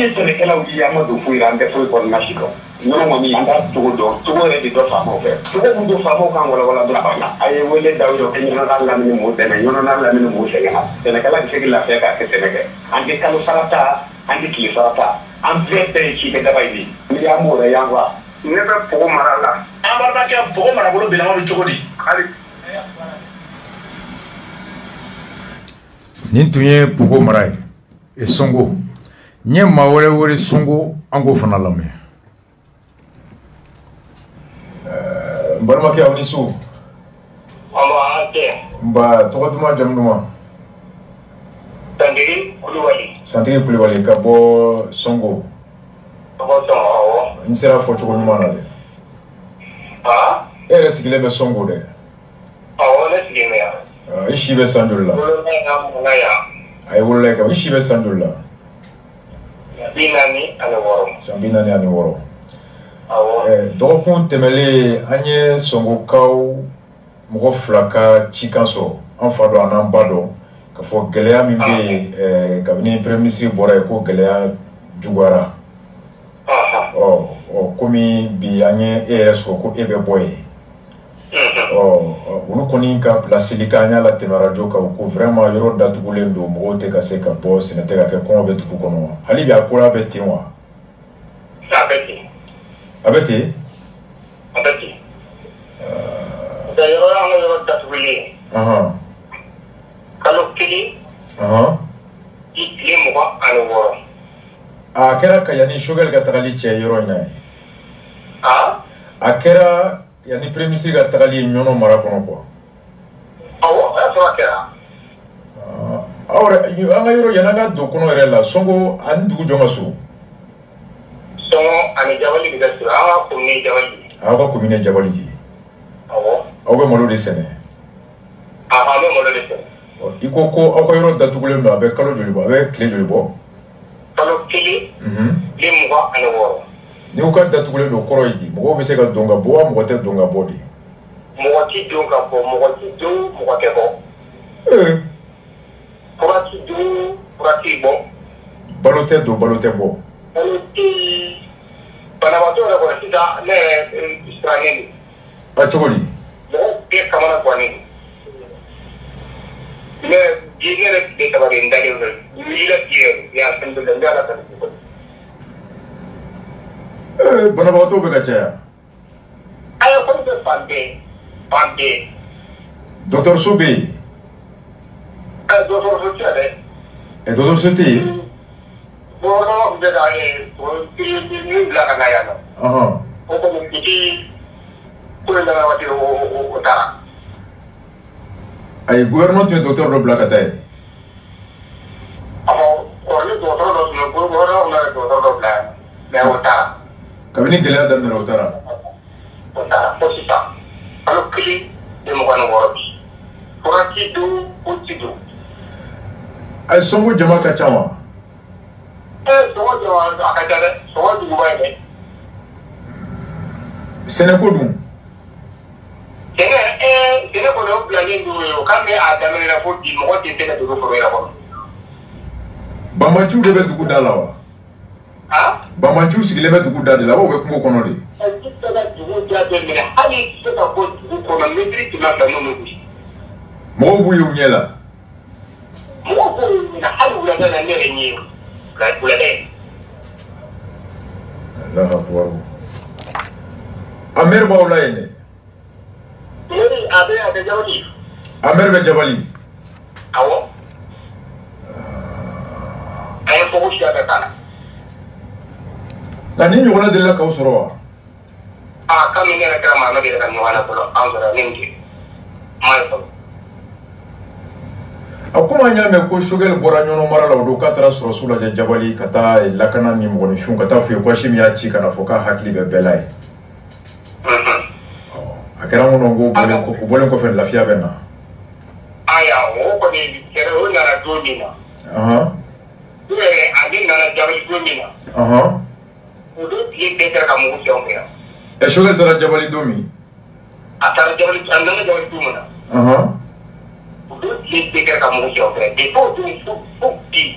ni sɛnɛkɛlaw yi an ma don foyi la an tɛ foyi kɔnɔna si dɔn ɲɔgɔn kɔni an t'a cogo dɔn cogo yɛrɛ de dɔ faamaw fɛ cogo min don faamaw kan walawala dɔrɔn a banna a ye wele daw dɔ kɛ ɲɔgɔnna lamini m'o dɛmɛ ɲɔgɔnna lamini m'o sɛgɛnna sɛnɛkɛla bɛ se k'i lafiya k'a kɛ sɛnɛ kɛ an tɛ kalo sara ta an tɛ tile sara ta an bɛɛ bɛɛ ye cikɛ daba ye de n'i y'an m'o la yan wa ne bɛ Pogo mara la an balimakɛ Pogo marabolo bilama bɛ cogo di hali nin tun ye Pogo mara ye Sonko n ye maa wɛrɛ wele Sonko an k'o fana lamɛn n balimakɛ aw ni su nba tɔgɔ duman jamu duman Santigi Kulibali ka bɔ Sonko n sera fɔ cogo ɲuman na dɛ e yɛrɛ sigilen bɛ Sonko dɛ i si bɛ san joli la a ye wolola kɛ i si bɛ san joli la san 46 dɔgɔkun tɛmɛlen an ye Sonkokaw mɔgɔ fila ka cikan sɔrɔ an fa dɔn an n'an ba dɔn ka fɔ gɛlɛya min bɛ yen kabini premier ministre bɔra yen ko gɛlɛya juguyara komi bi an ye e yɛrɛ sɔrɔ ko e bɛ bɔ yen olu kɔni ka bilasili kan an y'a latɛmɛ radio kan ko vraiment yɔrɔ datugulen don mɔgɔw tɛ ka se ka bɔ sɛnɛ tɛ ka kɛ kɔngɔ bɛ dugu kɔnɔ hali bi a kola bɛ ten wa a bɛ ten yɔrɔ an ka yɔrɔ datugulen kalo 1 i tile 26 a kɛra ka yanni Choguel ka tagali cɛ yɔrɔ in na ye a kɛra yanni premier ministre ka tagali ye ɲɔnɔ mara kɔnɔ quoi awɔ a y'a sɔrɔ a kɛra aw yɛrɛ an ka yɔrɔ yanni an ka don kɔnɔ yɛrɛ la Sonko ani dugu jɔn ka surun Sɔngɔ ani Jabali de ka surun an ka commune ye Jabali aw ka commune ye Jabali de ye aw bɛ malo de sɛnɛ an bɛ malo de sɛnɛ i ko ko aw ka yɔrɔ datugulen don a bɛ kalo joli bɔ a bɛ tile joli bɔ kalo 1 tile 26 ni u ka datugulen don kɔrɔ ye di mɔgɔw bɛ se ka don ka bɔ wa mɔgɔ tɛ don ka bɔ de mɔgɔ ti don ka bɔ mɔgɔ ti don mɔgɔ tɛ bɔ fura ti don fura ti bɔ balo tɛ don balo tɛ bɔ banabaatɔ yɛrɛ kɔni sisan ne yɛrɛ sirannen don a cogo di mɔgɔw bɛɛ kamana gannen don ne yɛrɛ tile saba de n dalen don i la tile y'a fɛn dɔ la n bɛ ala tanu banabagatɔw bɛ ka caya a ye fɛn bɛɛ fan bɛɛ dɔgɔtɔrɔso bɛ yen dɔgɔtɔrɔso tɛ dɛ dɔgɔtɔrɔso tɛ yen gouvernement bɛ ka min bila ka na yan nɔ o kɔni depuis ko in nana waati o taara ayi gouvernement tun ye dɔgɔtɔrɔ dɔ bila ka taa yen ni dɔgɔtɔrɔ dɔ tun bɛ gouvernement nana dɔgɔtɔrɔ dɔ bila yan mais o taara kabini gɛlɛya daminɛra o taara fo sisan kalo 1 tile 26 bi fura ti don o ti don ayi Sonko jama ka ca wa Sonko jama a ka ca dɛ Sonko duguba ye dɛ sɛnɛko dun sɛnɛ kɔni o bilalen don o kan bɛ a daminɛ na fo bi mɔgɔ tɛ se ka dogo foro yɛrɛ kɔnɔ banbanciw de bɛ dugu da la wa banbanciw sigilen bɛ dugu da de la aw bɛ kungo kɔnɔ de ti se ka dugu da bɛɛ minɛ hali se ka bɔ dugu kɔnɔ mɛtiri 200 n'olu bi mɔgɔw b'u ye u ɲɛ la mɔgɔw b'u ye minɛ hali wulada la ne yɛrɛ ɲɛ wulada Allahu akbar a maire b'aw la yen dɛ a bɛ Jabali a maire bɛ Jabali awɔ a ye Pogo siya bɛɛ k'a la nka ni ɲɔgɔnna delila k'aw sɔrɔ wa kami ne yɛrɛ kɛra Mahamadu yɛrɛ ka ɲɔgɔn na fɔlɔ an sɔrɔ ne tɛ ma ye fɔlɔ a komi an y'a mɛn ko Choguel bɔra ɲɔnɔ mara la o don k'a taara sɔrɔsiw lajɛ Jabali ka taa lakana ni mɔgɔninfinw ka taa f'u ye ko Hashimi y'a ci kana fɔ k'a hakili bɛ bɛɛ la ye a kɛra n kɔnɔ ko bɔlen kɔfɛ lafiya bɛ na aya o kɔni kɛra o nana don min na ale nana Jabali don min na o don tile bɛɛ kɛra ka mugu fɛnw kɛ yan Choguel taara Jabali don min a taara Jabali a nana Jabali don min na o don tile bɛɛ kɛra ka mugu fɛnw kɛ depuis o don fo bi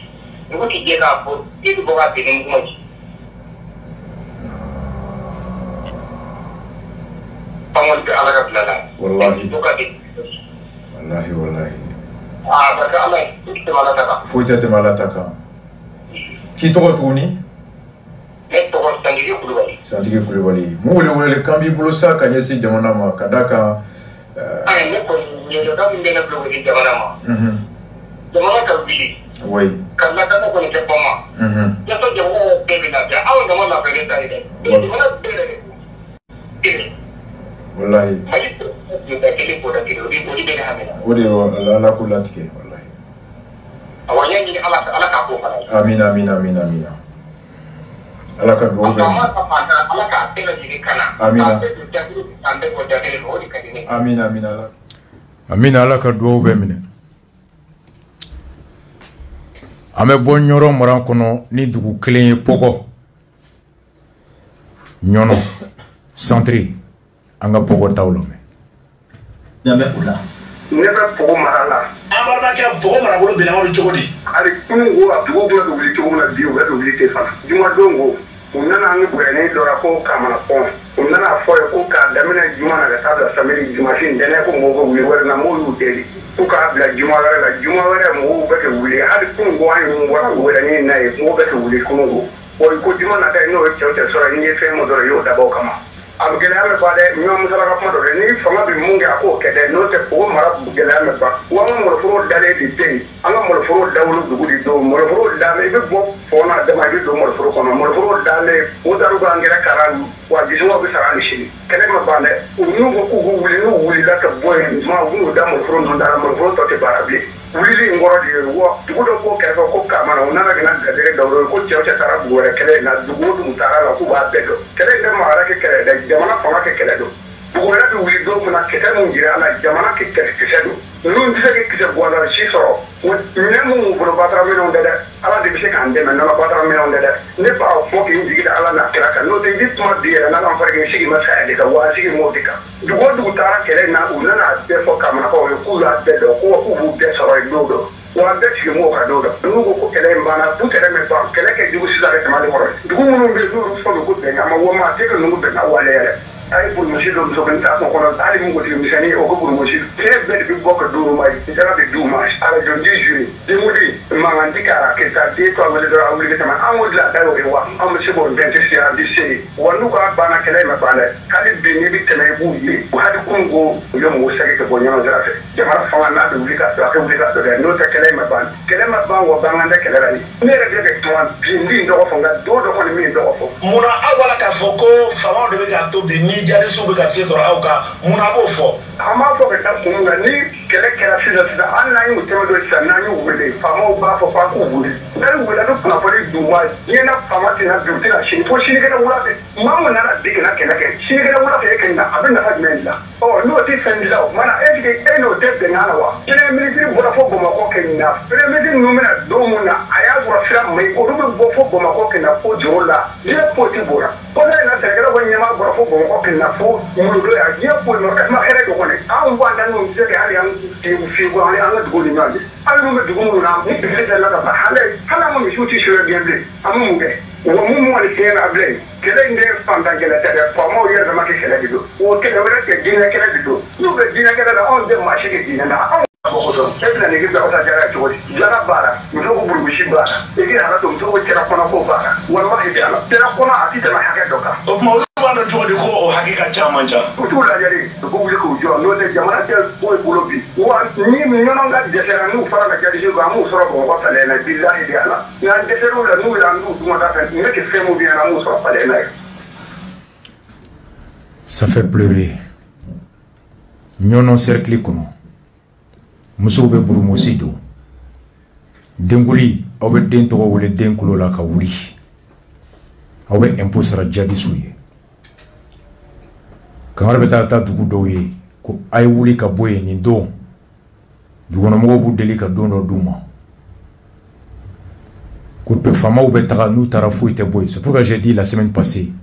dugu ti jɛ k'a fɔ i bɛ bɔ ka bɛn ni kuma ji famoli bɛ ala ka bila la wallahi bɔ ka bɛn wallahi parce que ala ye tɛmɛ ala ta kan foyi tɛ tɛmɛ ala ta kan k'i tɔgɔ tuguni ne tɔgɔ Santigi Kulubali Santigi Kulubali mun wele kan b'i bolo sa ka ɲɛsin jamana ma ka d'a kan ne kɔni ɲɛdɔn min bɛ ne bolo wele jamana ma jamana ka wuli oui ka lakana kɔni kɛ bama yaasa jamana yɛrɛ bɛɛ bɛ lafiya aw jama labɛnnen ta ye dɛ jamana bɛɛ yɛrɛ wallahi mali bɛ kelen bɔra kelen o de bɛ ne hamina o de ye ala ko latigɛ wallahi awɔ n y'a ɲini ala k'a ko fana ye amina ala ka dugawu bɛ ala k'a bɛɛ lajɛlen kana amina an bɛɛ bɔ da kelen o de ka di ne amina ala ka dugawu bɛ minɛ an bɛ bɔ ɲɔrɔ mara kɔnɔ ni dugu kelen ye Pɔgɔ ɲɔnɔ centre an ka Pɔgɔ taw lamɛn ne bɛ Pɔgɔ mara la an balimakɛ Pɔgɔ marabolo bɛn anw cogo di hali kunun ko a dugu bɛ wuli cogo min na bi u bɛ wuli ten fana jumadon ko u nana an bonyani dɔ la ko kamana kɔn u nana fɔ ye ko k'a daminɛ juma na ka taa bila samedi dimanche ntɛnɛn ko mɔgɔw bɛ wuli wɛrɛ na mɔgɔw y'u deli ko k'a bila juma wɛrɛ la juma wɛrɛ mɔgɔw bɛ kɛ wuli hali kunun ko an ye mun bɔra wɛrɛnin na ye mɔgɔw bɛ kɛ wuli kunun ko ko juma nata ye n'o ye cɛw cɛ sɔrɔ n'i ye fɛn mun dɔrɔn i y'o dabɔ o kama a bɛ gɛlɛya bɛ ban dɛ ɲɔgɔn musalaka kuma dɔ dɛ ni fanga bɛ mun kɛ a k'o kɛ dɛ n'o tɛ Pɔgɔ mara gɛlɛya bɛ ban wa an ka maloforo dalen de tɛ yen an ka maloforo dawolo dugu de don maloforo dalen i bɛ bɔ fɔɔnɔ dama i bɛ don maloforo kɔnɔ maloforo dalen o taar'u ka angɛrɛ kara wa jisumaw bɛ sara ni sini kɛlɛ ma ban dɛ u n'u ko k'u bɛ wuli n'u wulila ka bɔ yen juma u b'u da maloforo ninnu da la maloforo tɔ tɛ baara bilen wulili in kɔrɔ de ye wa dugu dɔ k'o kɛrɛfɛ ko Kamana u nana ka na garijɛgɛ dawolo ye ko cɛw cɛ taara dugu wɛrɛ kɛlɛ in na dugu o dugu taara la k'u b'a bɛɛ dɔn kɛlɛ in tɛ mara kɛ kɛlɛ dɛ jamana fanga kɛ kɛlɛ don dugu wɛrɛ bɛ wuli don min na kisɛ min jira a la jamana kɛ kisɛ don ninnu tɛ se ka kisɛ bɔnda si sɔrɔ minɛn minnu bolo batara minɛnw tɛ dɛ ala de bɛ se k'an dɛmɛ n'ala batara minɛnw tɛ dɛ ne b'a fɔ k'i jigi da ala n'a kira kan n'o tɛ i bɛ tuma di yɛrɛ n'ala fɔra k'i sigi ma saya de kan wa sigi m'o de kan dugu o dugu taara kɛlɛ in na u nana a bɛɛ fɔ Kamanakaw ye k'u y'a bɛɛ dɔn k'u b'u bɛɛ sɔrɔ yen don dɔ wa bɛɛ sigi m'o ka don dɔ n'u ko ko kɛlɛ in banna du kɛlɛ min ban kɛlɛ kɛ jugu sisan de tɛmɛ kɔrɔ dugu minnu bɛ yen n'olu fɔlɔ ko bɛn a ma wɔma a tɛ ka ninnu bɛn ka wale yɛrɛ a ye burumusi dɔ musomanin ta kɔnɔ hali min ko misɛnnin o ko burumusi fiɲɛ bɛɛ de bɛ bɔ ka d'u ma i sera de d'u ma arajo 10 juillet denwuli mankan ti k'a kɛ ka den to a wele dɔrɔn a wuli ka tɛmɛ an ko dilan da y'o ye wa an bɛ se k'o bɛn tɛ se an tɛ se wa n'u ka banna kɛlɛ in ma ban dɛ hali bi n'i bɛ tɛmɛ i b'u ye hali kunun ko u ye mɔgɔw sɛgɛ ka bɔ ɲɔgɔn sira fɛ jamana fanga n'a bɛ wuli ka sɔrɔ a ka wuli ka sɔrɔ dɛ n'o tɛ kɛlɛ in ma ban wa bangan tɛ kɛlɛ la ye ne yɛrɛ bɛ kɛ tuma bi n b'i dɔgɔ fɔ nka don dɔ kɔni min dɔgɔ fɔ munna aw b'a la k'a fɔ ko faamaw de bɛ k'a to bi ni jariso bɛ ka se sɔrɔ aw kan munna a b'o fɔ an b'a fɔ ka taa kun kan ni kɛlɛ kɛra sisan hali n'an y'u tɛmɛ dɔ sisan n'an y'u wele faamaw b'a fɔ f'a k'u wuli n'an wele ni kunnafoni d'u ma diɲɛ na faama tɛna bi u tɛna sini fo sinikɛnɛ wula fɛ maa min nana bi kana kɛlɛ kɛ sinikɛnɛ wula fɛ e ka na a bɛ nafa jumɛn de la n'o tɛ fɛn di la o kumana e n'o tɛ bɛnkan la wa premier ministre bɔra fo Bamakɔ kɛ nin na premier ministre ninnu bɛna don mun na a y'a sɔrɔ sira ma ɲi olu bɛ bɔ fo Bamakɔ kɛ na fo joro la diɲɛ poti bɔra kɔsa in na sɛnɛkɛlaw ka ɲɛmaa bɔra fo Bamakɔ kɛ na fo Molodo yan diɲɛ poti ma ka hɛrɛ dɔ kɔni anw b'an da n'o tɛ kɛ hali an fi ko an ka dugu ni ɲɔgɔn cɛ hali n'u bɛ dugu minnu na ni bigili tɛ la ka ban hali an ka misiw tɛ suyɛ bilen bilen an bɛ mun kɛ wa mun kɔni tiɲɛ na bilen kɛlɛ in tɛ fantan kɛlɛ tɛ dɛ faamaw yɛrɛ dama kɛ kɛlɛ de don o kɛlɛ wɛrɛ tɛ diinɛ kɛlɛ de don n'u bɛ diinɛ kɛlɛ la anw tɛ maa si kɛ diinɛ na anw e bɛna nege bila aw ta jara cogo di jara baara muso ko burubusi baara i k'i hakɛ to muso ko cɛla kɔnɔ ko baara walima i bɛ ala cɛla kɔnɔ a tɛ tɛmɛ hakɛ dɔ kan o tuma olu b'a dɔn cogo di ko o hakɛ ka ca man ca u t'u lajɛ de u ko wuli k'u jɔ n'o tɛ jamana tɛ foyi bolo bi wa ni ɲɔnɔ ka dɛsɛra n'u fara ka jadisi kan an b'u sɔrɔ Bamakɔ falɛ na bilahi de ala nka dɛsɛr'u la n'u y'an n'u duma da fɛ ne tɛ fɛn mun bɛ yan an b'u sɔrɔ falɛ na ye. Ça fait pleurer. Ɲɔnɔ cercle kɔnɔ musow bɛ burumusi don denkuli aw bɛ den tɔgɔ wele den kulo la ka wuli aw bɛ impôt sara jadisiw ye kangari bɛ taa dugu dɔw ye ko a ye wuli ka bɔ yen nin don dugukɔnɔmɔgɔw b'u deli ka don dɔ d'u ma ko faamaw bɛ taga n'u taara foyi tɛ bɔ yen c'est pourquoi j'ai dit la semaine passée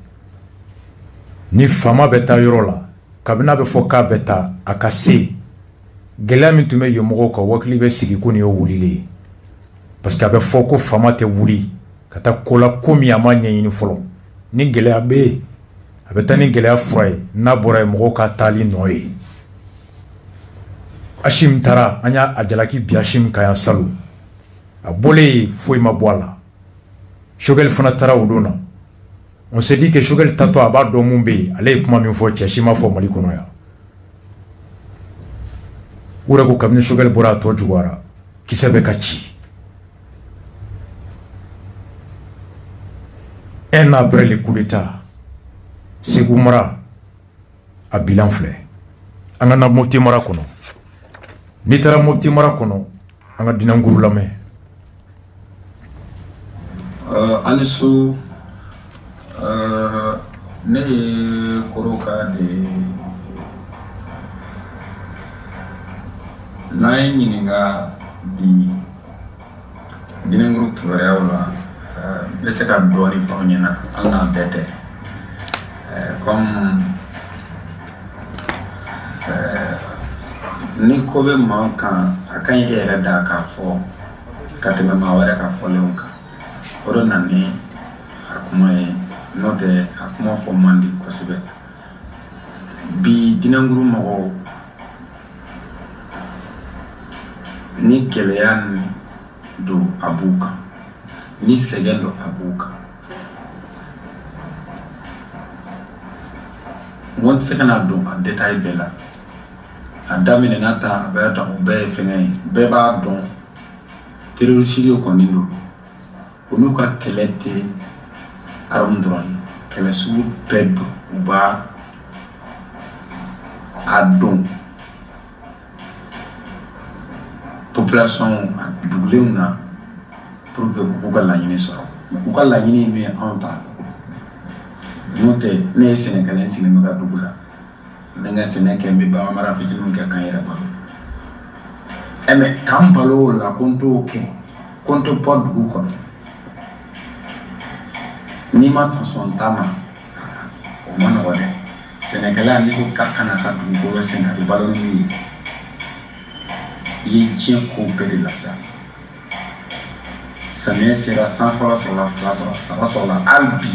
ni faama bɛ taa yɔrɔ la kabini a bɛ fɔ k'a bɛ taa a ka se gɛlɛya min tun bɛ yen mɔgɔw kan wakili bɛ sigi ko nin ye wulilen ye parce que a bɛ fɔ ko fama tɛ wuli ka taa ko la ko min a ma ɲɛɲini fɔlɔ ni gɛlɛya bɛ yen a bɛ taa ni gɛlɛya fura ye n'a bɔra yen mɔgɔw ka taali nɔ ye Hachim taara an y'a jalaki bi Hachim ka yan salon a bɔlen foyi ma bɔ a la Choguel fana taara o don na on s'est dit que Choguel tatɔ a b'a dɔn mun bɛ yen ale ye kuma min fɔ cɛ si ma fɔ Mali kɔnɔ yan o de ko kabini Choguel bɔra a tɔ juguyara kisɛ bɛ ka ci. Un an après le coup d'état Sékou mara a bilan filɛ an ka na Mopti mara kɔnɔ n'i taara Mopti mara kɔnɔ an ka Dunankuru lamɛn. ani su ne ye Koroka de n'an ye ɲininka bi Dunankuru kibaruyaw la n bɛ se ka dɔɔni fɔ aw ɲɛna hali n'a bɛɛ tɛ comme ni ko bɛ maa kan a ka ɲi e yɛrɛ da k'a fɔ ka tɛmɛ maa wɛrɛ ka fɔlenw kan o de na ni a kuma ye n'o tɛ a kuma fɔ man di kosɛbɛ bi Dunankuru mɔgɔw ni gɛlɛya don a b'u kan ni sɛgɛn don a b'u kan n ko tɛ se ka na don a détail bɛɛ la a daminɛna tan a bɛɛ tan o bɛɛ ye fɛngɛ ye bɛɛ b'a dɔn terroriste kɔni don olu ka kɛlɛ tɛ arme dɔrɔn ye kɛlɛ sugu bɛɛ don u b'a a dɔn population a dugulenw na pour que u ka laɲini sɔrɔ u ka laɲini min ye anw ta n'o tɛ ne ye sɛnɛkɛla sigilen bɛ ka dugu la n bɛ n ka sɛnɛ kɛ n bɛ bagan mara fitininw kɛ k'an yɛrɛ balo mais k'an balo o la ko n t'o kɛ ko n tɛ bɔ dugu kɔnɔ n'i ma sɔn ta ma o ma nɔgɔ dɛ sɛnɛkɛla n'i ko k'a kana ka dugukolo sɛnɛ a bɛ balo ni min ye i ye diɲɛ ko bɛɛ de la sa samiyɛ sera san fɔlɔ sɔrɔla fila sɔrɔla saba sɔrɔla hali bi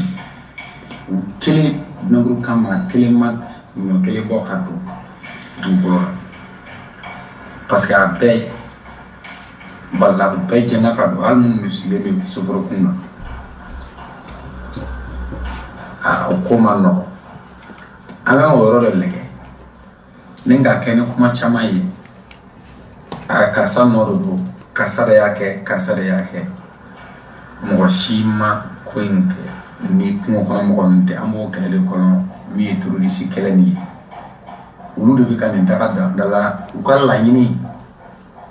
u kelen Dunankuru kama kelen ma ɲɔ kelen bɔ ka don dugukolo la parce que a bɛɛ bala u bɛɛ jɛnna ka don hali minnu sigilen bɛ soforokun na o ko ma nɔgɔ an kan o yɔrɔ de lajɛ ni ka kɛ ni kuma caman ye karisa nɔ de don karisa de y'a kɛ karisa de y'a kɛ mɔgɔ si ma ko in kɛ ni kungo kɔnɔ mɔgɔ ninnu tɛ an b'o kɛlɛ de kɔnɔ min ye terroriste kɛlɛ nin ye olu de bɛ ka nin daga da la u ka laɲini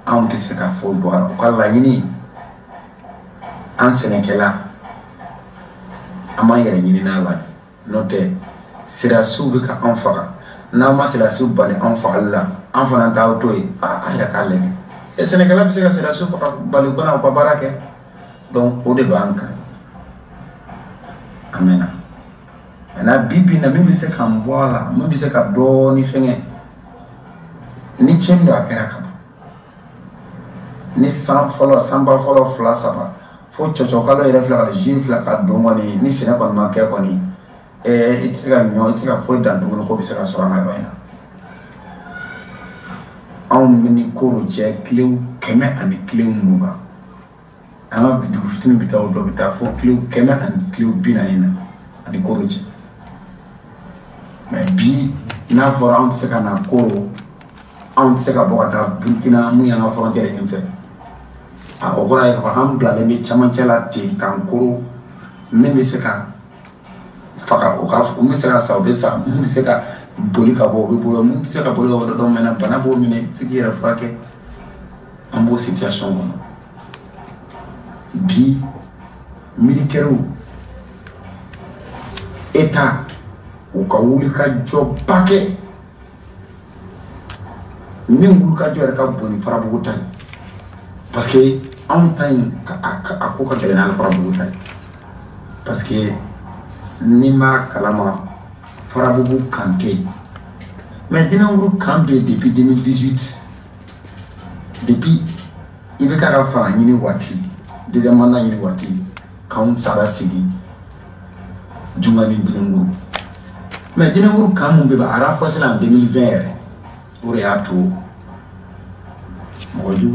anw tɛ se ka fɔ bɔ a la u ka laɲini an sɛnɛkɛla an b'an yɛrɛ ɲini n'a la n'o tɛ sirasiw bɛ ka anw faga n'an ma sirasiw bali anw fagali la an fana t'aw to yen an yɛrɛ k'a lajɛ sɛnɛkɛla bɛ se ka sirasiw faga bali u kana u ka baara kɛ donc o de b'an kan amena maintenant bi na min bɛ se k'an bɔ a la min bɛ se ka dɔɔni fɛngɛ ni tiɲɛni don a kɛra ka ban ni san fɔlɔ sanba fɔlɔ fila saba fo cɔcɔkalo yɛrɛ filɛ ka juin filɛ ka don kɔni ni sɛnɛ kɔni ma kɛ kɔni i tɛ se ka ɲɔ i tɛ se ka foyi dan tuguni ko bɛ se ka sɔrɔ an ka yɔrɔ in na anw bɛ ni koro cɛ kilo 100 ani kilo 20 an ka dugu fitinin bɛ taa o dɔ bɛ taa fo kilo 100 ani kilo 40 na ani koro cɛ mais bi n'a fɔra anw tɛ se ka na koro anw tɛ se ka bɔ ka taa Burkina mun y'an ka frontière in fɛ o kɔrɔ ye ka fɔ an bilalen bɛ camancɛ la ten k'an koro min bɛ se ka faga o ka min bɛ se ka sa o bɛ sa min bɛ se ka boli ka bɔ o bɛ bɔ min tɛ se ka boli ka bɔ dɔ mɛnna bana b'o minɛ se k'i yɛrɛ furakɛ an b'o situation kɔnɔ bi militaires État u ka wuli ka jɔba kɛ min wuli ka jɔ yɛrɛ ka bon ni Farabugu ta ye parce que anw ta in a ko ka gɛlɛn n'ale Farabugu ta ye parce que n'i ma kalama Farabugu kan tɛ yen mais Dunankuru kan bɛ yen depuis 2018 depuis i bɛ ka fanga ɲini waati deuxième mandat ni wati kaum sara sigi jumani dinengu mais dinengu kamu be ba ara fois en 2020 pour ya to mo ju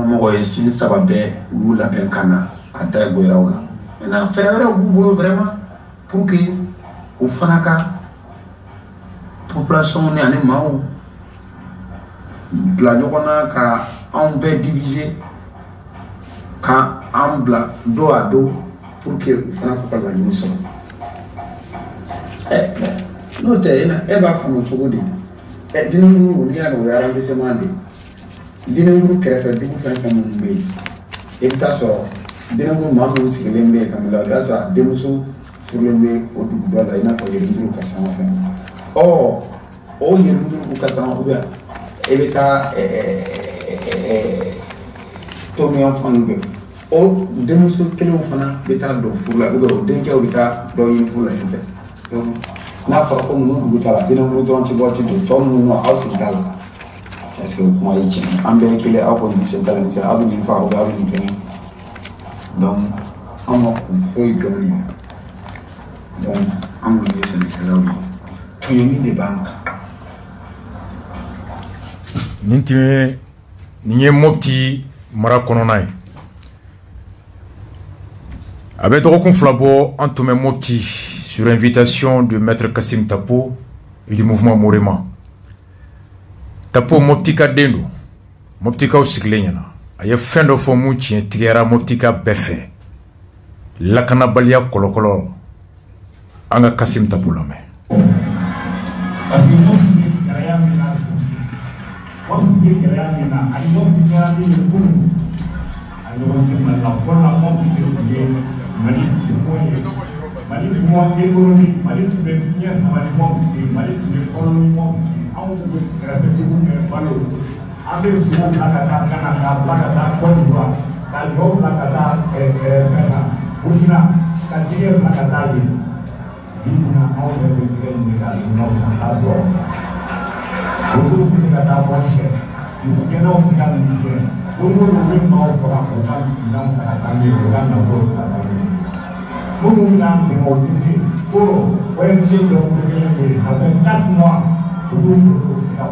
mo ko sin sababe ou la benkana ata go rawla maintenant faire bu vraiment pour que au fanaka population ne ani mawo bla ñokona ka on be diviser ka en bla do à do pour que au fanaka ka ñu so no te ina e ba fu mo togodi dinu mu ni ya no ya remplacement de dinu mu krefe du fu fa mo be e ta so dinu mu ma mo sigilembe kam la gasa demuso furlembe o du do la ina fa yiri ka sama fa o yiri ka sama o ya e beta to mi enfant be o demuso kele fana beta do furla o denke o beta do yin furla en fait donc n'a pas comme nous du tala dina mu don ci boti do to mu no house dal parce que moi yi ambe kele apo ni se dal ni se abu ni fa o abu ni ken donc amo foi gani donc amo ni se ni kala to yemi de banque nintime ninye mopti mara kononai avec Drokun Flabo Antoumé Mopti sur invitation de Maître Kassim Tapo et du mouvement Morema. Tapo Moptika Dendo, Moptika Osiklenyana, a y fin de Fomouchi et Tigera Moptika Befe, Lakana Balia Kolokolo, Anga Kassim Tapo la main. Mali kuma économique, Mali tun bɛ fiɲɛ sama ni mɔgɔ Mali tun bɛ kɔnɔ ni mɔgɔ anw tun bɛ kɛrɛfɛ segu kɛ balo an bɛ sogo bila ka taa Gana k'a bila ka taa Côte d'Ivoire ka ɲɔ bila ka taa fɛn na Burkina ka jɛgɛ bila ka taa yen bi na anw yɛrɛ bɛ jɛgɛ ɲini ka ɲɔw san k'a sɔrɔ olu tɛ se ka taa bɔli kɛ misigɛnnaw tɛ se ka misigɛ don o don u bɛ maaw faga k'u ka minɛnw ta ka taa n'u ye u ka nafolo ta ka taa n'u ye. Nous avons ici pour ONG de ça fait 4 mois pour nous la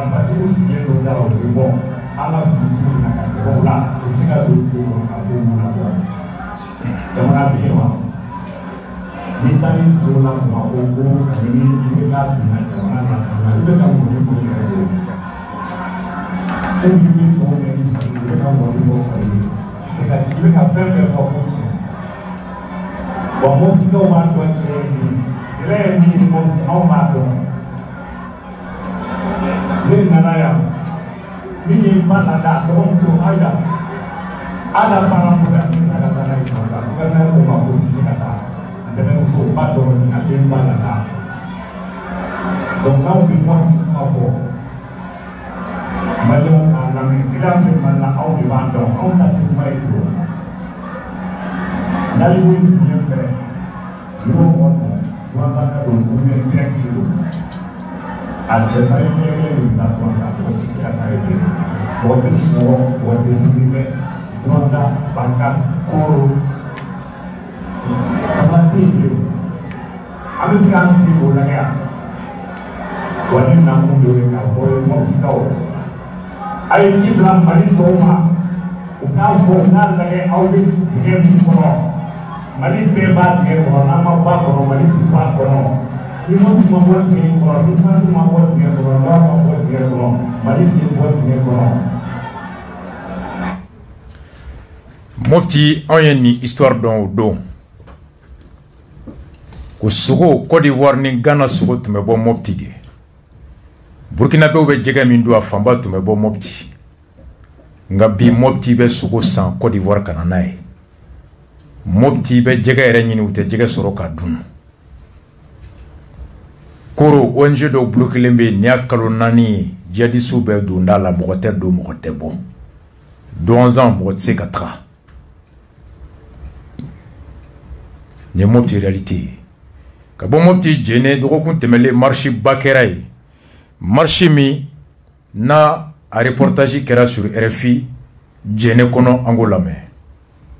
partie aussi bien de la bon à la culture de la là aussi à la l'Italie sur la voie au cours de la bon mon petit on va doit très minimum on va doit les nanaya mini malada donc sur ada para muda bisa kata lagi karena rumah pun bisa kata dengan sobat orang yang ada malada donc là on peut voir ça pour malon anak tidak mana au di bandung au tak semai itu dari wis sempre yo moto wasa ka do ko ne direct yo al jefai ne na ko ka ko sia ka ide ko de so ni wasa bankas ko amati yo abis kan si ko la ya wani na mu do ka ko mo ka o ai jibla mari to ma o ka ko na la ya au de ko Mali beba ke ko na ma ba ko Mali si ba ko no ni mo mo bo ke ko ni sa mo bo ke ko na ma bo ke ko Mali si bo ke ko Mopti ni histoire don do ko sugo Côte d'Ivoire ni Ghana sugo tume bo Mopti ge Burkina be be jega min do afamba tume bo Mopti ngabi Mopti be sugo san Côte d'Ivoire kananae Mopti be jega yɛrɛ ɲini u tɛ jɛgɛ sɔrɔ ka dun koro ONG dɔw bloquelen bɛ ni y'a kalo 4 jihadistes bɛ don da la mɔgɔ tɛ don mɔgɔ tɛ bɔ donzan mɔgɔ tɛ se ka taga ni Mopti réalité ka bɔ Mopti jɛnɛ dɔgɔkun tɛmɛlen marche ba kɛra ye marche min na a reportage kɛra sur RFI jɛnɛ kɔnɔ an k'o lamɛn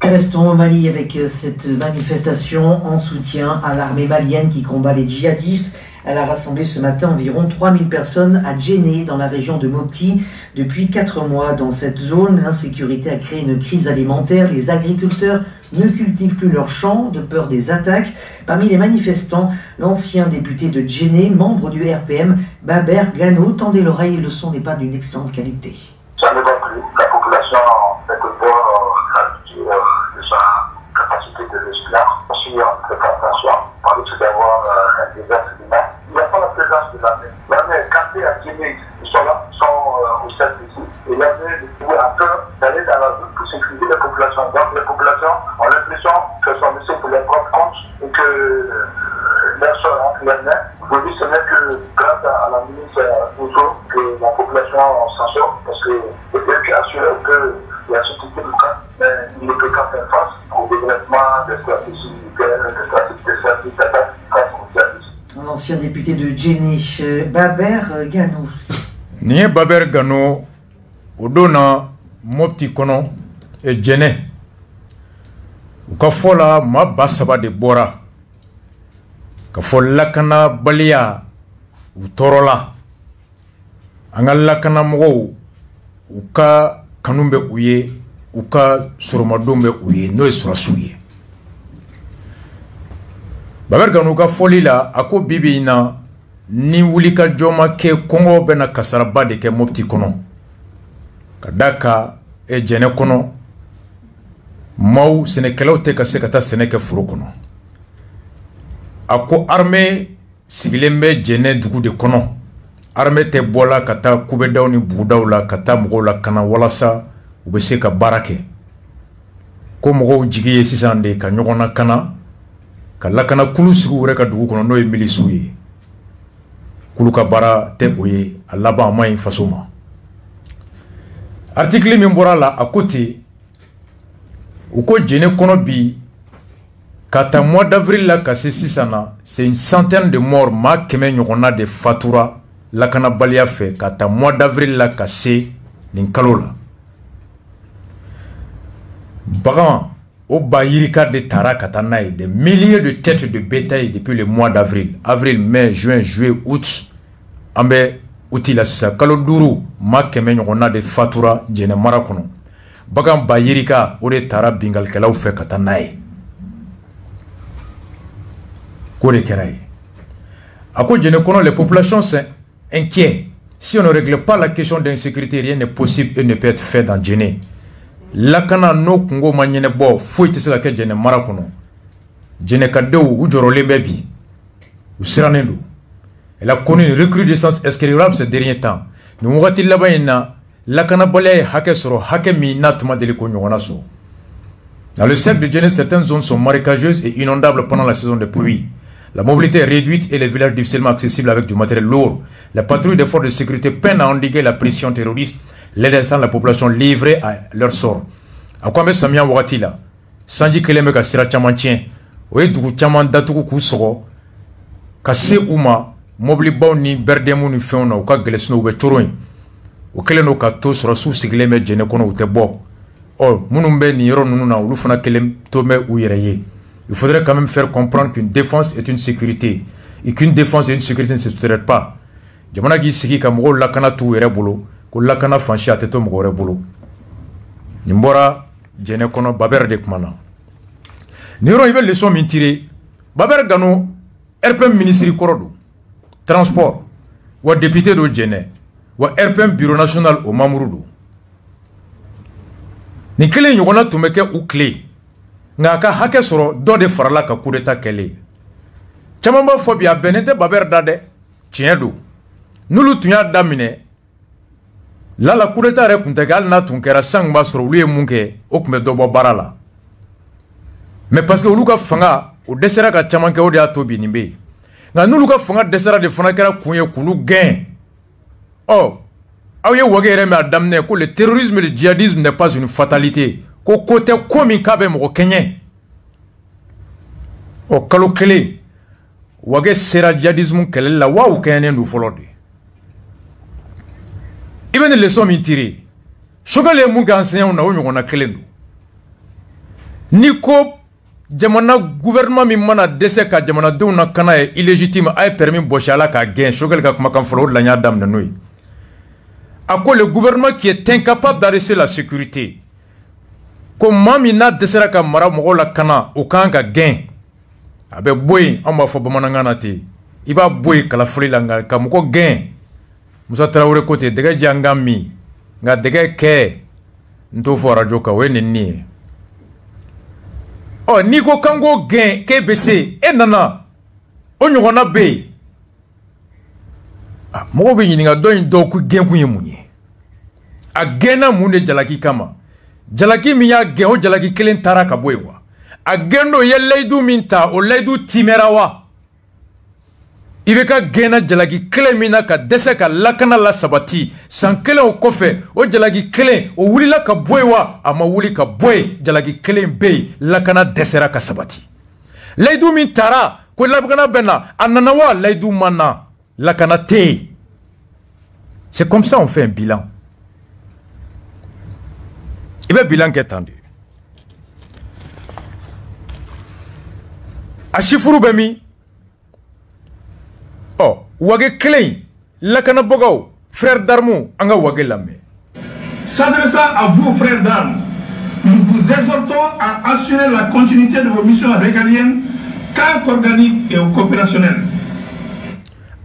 Restons au Mali avec cette manifestation en soutien à l'armée malienne qui combat les djihadistes. Elle a rassemblé ce matin environ 3000 personnes à Djenné, dans la région de Mopti. Depuis 4 mois dans cette zone, l'insécurité a créé une crise alimentaire. Les agriculteurs ne cultivent plus leurs champs de peur des attaques. Parmi les manifestants, l'ancien député de Djenné, membre du RPM, Baber Gano, tendez l'oreille, le son n'est pas d'une excellente qualité. Ça ne va plus. La population, quelque part, de sa capacité de l'esclave. Aussi, on fait attention, on risque d'avoir un désastre humain. Il n'y a pas la présence de l'armée. L'armée est campée à Djenné. Ils sont là, ils sont au centre ici. Et l'armée a peur d'aller dans la rue pour sécuriser les populations. Donc les populations ont l'impression qu'elles sont laissées pour leur propre compte et que leur sort entre leurs mains. Aujourd'hui, ce n'est que grâce à la ministre Ouzo que la population s'en sort. Parce que c'est elle qui assure que la sécurité du camp, mais il ne peut qu'en faire face au développement des stratégies militaires, des stratégies d'attaque face aux services. L'ancien député de Djenné, Baber Gano. Ni Baber Gano, Odona, Mopti Kono, et Djenné. Ukafola ma basaba de Bora. Kafol lakana balia, utorola. Angal lakana mo, uka kanumbe uye, uka surumadumbe uye, no surasuye. Baber Gano ka foli la ako bibi ina ni wuli ka joma ke Kongo bena kasaraba de ke Mopti kono kadaka e Djenné kono maw senekelaw te ka se ka taa sɛnɛ kɛ foro kono ako armée sigilen bɛ Djenné dugu de kono armée tɛ bɔla ka taa kubedaw ni bugudaw la ka taa mɔgɔw la kana walasa u bɛ se ka baara kɛ ko mɔgɔw jigi ye sisan de ka ɲɔgɔn na kana ka lakana kulu sigi wɛrɛ ka dugu kɔnɔ n'o ye milisiw ye kulu ka baara tɛ o ye a laban a ma ɲi faso ma article min bɔra la a ko ten u ko Djenné kɔnɔ bi ka ta mois d'avril la ka se sisan na c'est une centaine de morts maa 100 ɲɔgɔnna de fatura lakanabaliya fɛ ka ta mois d'avril la ka se nin kalo la bagan o ba yirika de tara ka taa n'a ye des milliers de têtes de bétail depuis le mois d'avril avril mai juin juillet août an bɛ uti la sisan kalo 5 maa 100 ɲɔgɔnna de fatura Djenné mara kɔnɔ bagan ba yirika o de tara bingalikɛlaw fɛ ka taa n'a ye ko de kɛra ye a ko Djenné kɔnɔ les populations sont inquiets si on ne règle pas la question d'insécurité rien n'est possible et ne peut être fait dans Djenné lakana no kungo ma ɲɛnɛbɔ foyi tɛ se ka kɛ Djenné mara kɔnɔ Djenné ka denw u jɔrɔlen bɛ bi u sirannen don elle a connu une recrudescence escalade ces derniers temps nin wagati laban in na lakanabaliya ye hakɛ sɔrɔ hakɛ min n'a tuma deli ko ɲɔgɔnna sɔrɔ dans le cercle de Djenné certaines zones sont marécageuses et inondables pendant la saison des pluies. La mobilité est réduite et les villages difficilement accessibles avec du matériel lourd. Les patrouilles des forces de sécurité peinent à endiguer la pression terroriste, laissant la population livrée à leur sort. A ko an bɛ samiya wagati la sanji kelen bɛ ka sira caman tiɲɛ o ye dugu caman datugu k'u sɔgɔ ka se u ma mobilibaw ni bɛridɛmu ni fɛnw na u ka gɛlɛsinw u bɛ toro yen o kɛlen don ka to sɔrɔsiw sigilen bɛ Djenné kɔnɔ u tɛ bɔ minnu bɛ nin yɔrɔ ninnu na olu fana kelen to bɛ u yɛrɛ ye. Il faudrait quand même faire comprendre qu'une défense est une sécurité et qu'une défense et une sécurité ne se soutiennent pas. Jamana k'i sigi ka mɔgɔw lakana t'u yɛrɛ bolo ko lakana fansi a tɛ to mɔgɔ wɛrɛ bolo nin bɔra Djenné kɔnɔ Baber de kuma na nin yɔrɔ i bɛ leçon min tirer Baber Gano RPM ministre kɔrɔ don transport wa député do Djenné wa RPM bureau national o membre do nin kelen ɲɔgɔnna tun bɛ kɛ u tile nka a ka hakɛ sɔrɔ dɔ de farala ka coup d'état kɛlen caman b'a fɔ bi a bɛnnen tɛ Baber da dɛ tiɲɛ don n'olu tun y'a daminɛ lala coup d'état yɛrɛ tun tɛ kɛ hali n'a tun kɛra san b'a sɔrɔ olu ye mun kɛ o tun bɛ dɔ bɔ baara la mais parce que olu ka fanga o dɛsɛra ka caman kɛ o de y'a to bi nin bɛ yen nka n'olu ka fanga dɛsɛra de fana kɛra kun ye k'olu gɛn aw ye wage yɛrɛ min a daminɛ ko le terrorisme et le djihadisme n'est pas une fatalité ko ko tɛ ko min k'a bɛ mɔgɔ kɛɲɛ kalo kelen wage sera djihadisme kɛlɛli la wa u kɛɲɛnen don fɔlɔ de i bɛ nin leçon min tirer Choguel ye mun kɛ enseignants na o ɲɔgɔnna kelen don ni ko jamana gouvernement min mana dese ka jamana denw na kana ye illégitime a ye permis bosi ala ka gɛn Choguel ka kumakan fɔlɔ o de la n y'a daminɛ n'o ye a ko le gouvernement qui est incapable d'arrêter la sécurité ko maa min n'a dɛsɛra ka mara mɔgɔw la kana o kan ka gɛn a bɛ bɔ yen an b'a fɔ bamanankan na ten i b'a bɔ yen kalafili la nka ka mɔgɔ gɛn Musa Tarawele ko ten dɛgɛ diya n ka min nka dɛgɛ kɛ n t'o fɔ arajo kan o ye nin ye ɔ n'i ko k'an k'o gɛn k'e bɛ se e nana o ɲɔgɔnna bɛ yen mɔgɔw bɛ ɲininka dɔ in dɔw ko gɛn kun ye mun ye a gɛnna mun de jalaki kama jalaki min y'a gɛn o jalaki kelen taara ka bɔ yen wa a gɛn dɔ ye layidu min ta o layidu timɛra wa i bɛ ka gɛnna jalaki kelen min na ka dɛsɛ ka lakana la sabati san kelen o kɔfɛ o jalaki kelen o wulila ka bɔ yen wa a ma wuli ka bɔ yen jalaki kelen bɛ yen lakana dɛsɛra ka sabati layidu min taara ko lakana bɛ na a nana wa layidu ma na lakana tɛ yen c'est comme ça on fait un bilan i bɛ bilan kɛ tan de a sifuru bɛ min wage kelen lakana bagaw frères d'armes an ka wage lamɛn. S'adressant à vous frères d'armes, nous vous exhortons à assurer la continuité de vos missions régaliennes car organiques et coopérationnelles.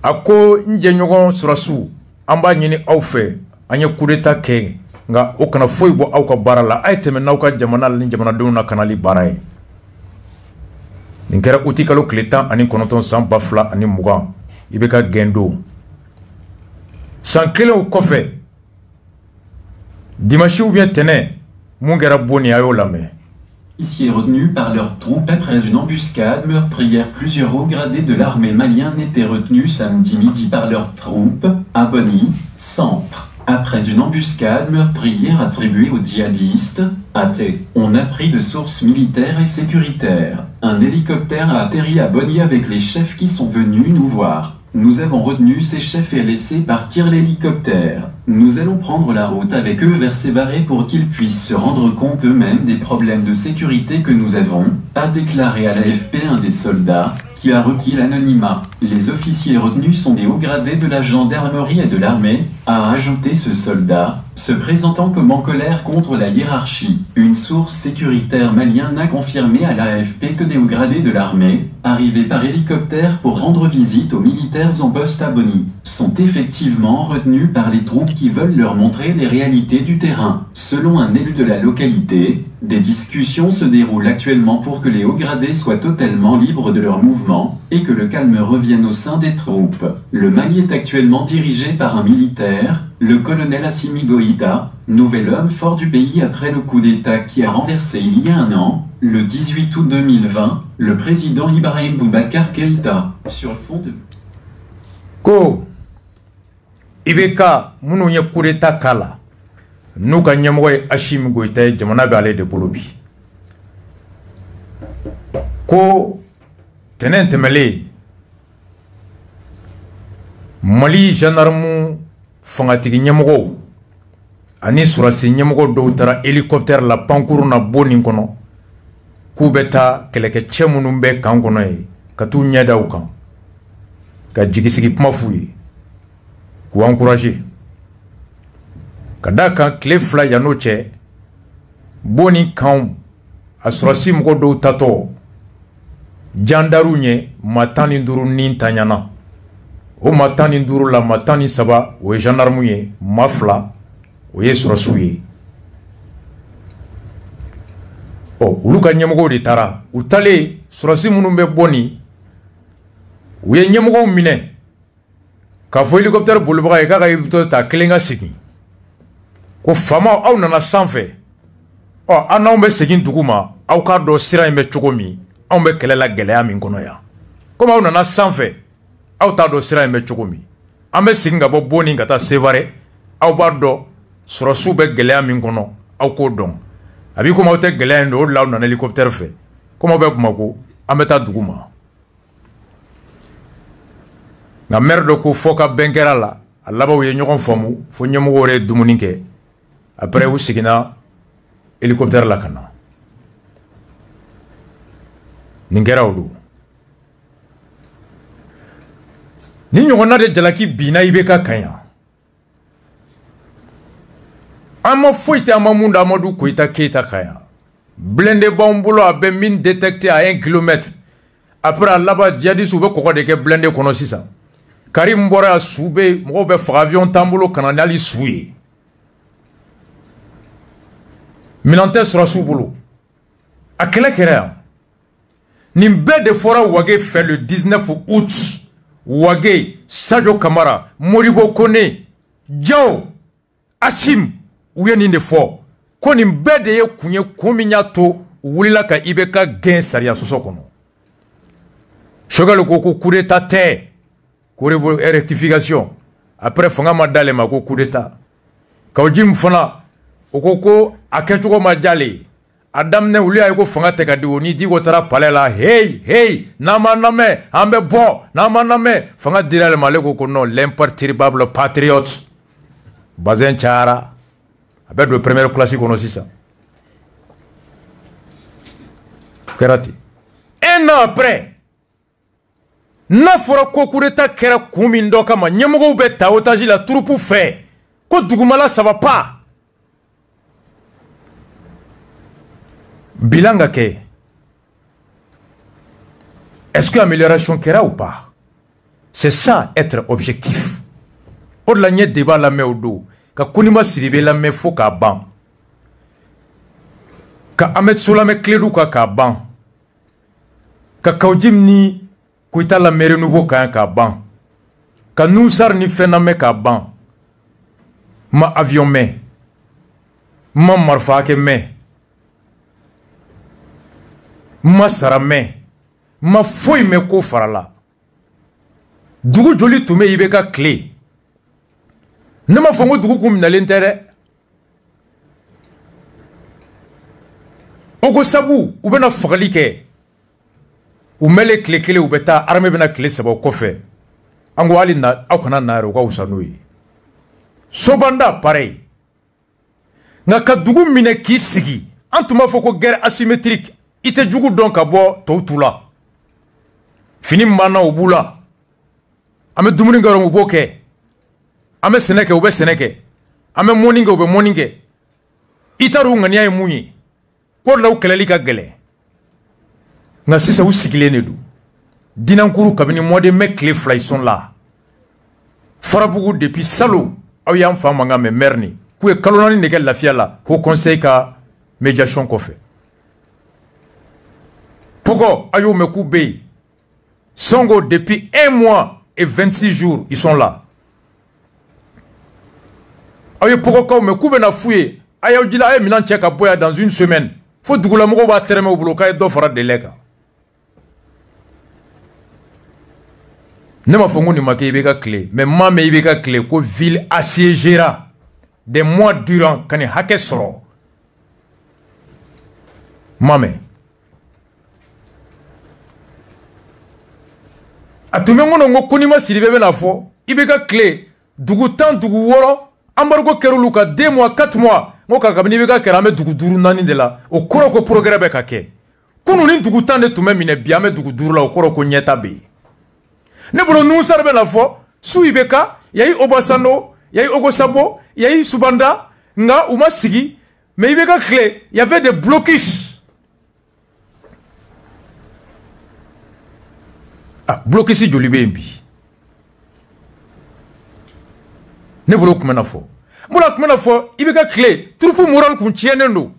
A ko n jɛɲɔgɔn surasiw an b'a ɲini aw fɛ an ye coup d'état kɛ nka o kana foyi bɔ aw ka baara la a ye tɛmɛ n'aw ka jamana ni jamanadenw na kanali baara ye nin kɛra uti kalo tile 19 san 2020 i bɛ ka gɛn don san kelen o kɔfɛ dimanche ou bien tɛnɛ mun kɛra bonni a y'o lamɛn. Ici retenus par leurs troupes après une embuscade meurtrière, plusieurs hauts gradés de l'armée malienne étaient retenus samedi midi par leurs troupes à Boni, centre. Après une embuscade meurtrière attribuée aux djihadistes, on a pris de sources militaires et sécuritaires. Un hélicoptère a atterri à Boni avec les chefs qui sont venus nous voir. Nous avons retenu ces chefs et laissé partir l'hélicoptère. Nous allons prendre la route avec eux vers Sévaré pour qu'ils puissent se rendre compte eux-mêmes des problèmes de sécurité que nous avons, a déclaré à l'AFP un des soldats, qui a requis l'anonymat. Les officiers retenus sont des hauts gradés de la gendarmerie et de l'armée, a ajouté ce soldat, se présentant comme en colère contre la hiérarchie. Une source sécuritaire malienne a confirmé à l'AFP que des hauts gradés de l'armée, arrivés par hélicoptère pour rendre visite aux militaires en poste à Boni, sont effectivement retenus par les troupes qui veulent leur montrer les réalités du terrain. Selon un élu de la localité, des discussions se déroulent actuellement pour que les hauts gradés soient totalement libres de leurs mouvements et que le calme revienne au sein des troupes. Le Mali est actuellement dirigé par un militaire, le colonel Assimi Goïta, nouvel homme fort du pays après le coup d'État qui a renversé il y a un an, le 18 août 2020, le président Ibrahim Boubacar Keïta. Sur le fond de... Ko Ibeka munu ye coup d'État kala n'u ka ɲɛmɔgɔ ye Assimi Goïta ye jamana bɛ ale de bolo bi ko tɛnɛn tɛmɛlen Mali gendarme fangatigi ɲɛmɔgɔw ani surasi ɲɛmɔgɔ dɔw taara hélicoptère la pankuru na bon nin kɔnɔ k'u bɛ taa kɛlɛkɛcɛ minnu bɛ kan kɔnɔ ye ka t'u ɲɛda u kan ka jigisigi kuma f'u ye k'u encourager ka da kan tile fila yan'o cɛ bon ni kanw a surasi mɔgɔ dɔw tatɔ jandaru ɲɛ maa 15 ni tanyana o maa 15 la maa 13 o ye gendarme ye maa 2 o ye surasiw ye olu ka ɲɛmɔgɔw de taara u talen surasi minnu bɛ bɔ nin u ye ɲɛmɔgɔw minɛ k'a fɔ hélicoptère bolibaga ye k'a ka hélicoptère ta kelen ka segin ko faamaw aw nana sanfɛ an n'anw bɛ segin dugu ma aw k'a dɔn sira in bɛ cogo min anw bɛ kɛlɛ la gɛlɛya min kɔnɔ yan komi aw nana sanfɛ aw t'a dɔn sira in bɛ cogo min an bɛ segin ka bɔ Boni ka taa Sévaré aw b'a dɔn surasiw bɛ gɛlɛya min kɔnɔ aw k'o dɔn a b'i komi aw tɛ gɛlɛya in dɔn o de la aw nana hélicoptère fɛ komi aw bɛ Bamako an bɛ taa dugu ma nka maire dɔ ko fɔ ka bɛn kɛra la a labanw ye ɲɔgɔn faamu fo ɲɛmɔgɔw yɛrɛ ye dumuni kɛ après u seginna hélicoptère la ka na nin kɛra o don ni ɲɔgɔnna de jalaki binna IBK kan yan an ma foyi tɛ an ma mun da Amadu Koyita Keyita kan yan blindé b'anw bolo a bɛ min détecté à 1 kilomètre après a laban djihadistes u bɛ kɔgɔ de kɛ blindé kɔnɔ sisan Karim bɔra yan su bɛ mɔgɔw bɛ faga avion t'an bolo ka na ni hali su ye minɛn tɛ sɔrɔsiw bolo a kɛlɛ kɛra yan nin bɛɛ de fɔra Wage fɛ le 19 août Wage, Sadio Kamara, Moribo Kone, Diao, Achim u ye nin de fɔ ko nin bɛɛ de ye kun ye kun min y'a to wulila ka IBK gɛn sariya sɔsɔ kɔnɔ Choguel ko ko coup d'état tɛ ko rectification après fanga ma dale ma ko coup d'état Kaw Jim fana o ko a kɛcogo ma jale a daminɛ olu y'a ye ko fanga tɛ ka di o ni Diko taara palais la hey n'an ma lamɛn an bɛ bɔ n'an ma lamɛn fanga dira ale ma ale ko non l'imperturbable patriote Bazin cayara a bɛ don première classe kɔnɔ sisan kɛra ten 1 an après n'a fɔra ko coup d'état kɛra kun min dɔ kama ɲɛmɔgɔw bɛ ta otage la troupe fɛ ko dugumala ça va pas bilan ka kɛ est-ce que amélioration kɛra ou pas c'est ça être objectif o de la n ye débat lamɛn o don ka Konima Sidibe lamɛn fo k'a ban ka Ahmed So lamɛn Clédou kan k'a ban ka Kaw Jim ni Koyita lamɛn Renouveau kan k'a ban ka Nusar ni fɛn lamɛn k'a ban ma avion mɛn ma marifa hakɛ mɛn ma sara mɛn ma foyi mɛn ko farala dugu joli tun bɛ IBK tile ne ma fɔ ko dugu kun minɛlen tɛ dɛ o ko sabu u bɛna fagali kɛ u mɛnlen tile kelen u bɛ taa armée bɛna tile 3 o kɔfɛ an ko hali na aw kana na yɛrɛ o ka wusa n'o ye Sobanda pareil nka ka dugu minɛ k'i sigi an tun b'a fɔ ko guerre asymétrique i tɛ jugu dɔn ka bɔ tɔw tu la fini min b'an na o b'u la an bɛ dumuni kɛ u b'o kɛ an bɛ sɛnɛ kɛ u bɛ sɛnɛ kɛ an bɛ mɔni kɛ u bɛ mɔni kɛ i t'a dɔn u ŋaniya ye mun ye ko de la u kɛlɛli ka gɛlɛn nka sisan u sigilen de don Dinankuru kabini mois de mai tile 2 ils sont là Farabugu depuis Salo aw y'an fa mankan mɛn maire ni k'u ye kalo 4 de kɛ lafiya la Haut Conseil ka médiation kɔfɛ Pogo ayo me koube Songo depuis 1 mois et 26 jours ils sont là ayo Pogo ka me koube na fouye ayo dila ay minan tcheka boya dans une semaine faut dugula moko ba terme au bloca do fara de lega ne ma fongo ni make IBK clé mais ma me IBK clé ko ville assiégera des mois durant kani hake soro mame a tun bɛ n kɔnɔ n ko Konima Sidibe bɛna fɔ IBK tile dugu 10 dugu 6 embargo kɛr'olu kan 2 mois 4 mois n ko ka kabini IBK kɛra an bɛ dugu 5 4 de la o kɔrɔ ko progrès bɛ ka kɛ kunu ni dugu 10 de tun bɛ minɛ bi an bɛ dugu 5 la o kɔrɔ ko ɲɛta bɛ yen ne bolo Nusar bɛna fɔ su IBK yayi Obasanjo yayi Ogosabo yayi Subanda nka u ma sigi mais IBK tile y avait des blocus. Ah, bloqué si joli bɛ yen bi ne bolo tun bɛna fɔ mun na tun bɛna fɔ IBK tile troupe morale kun tiɲɛnen don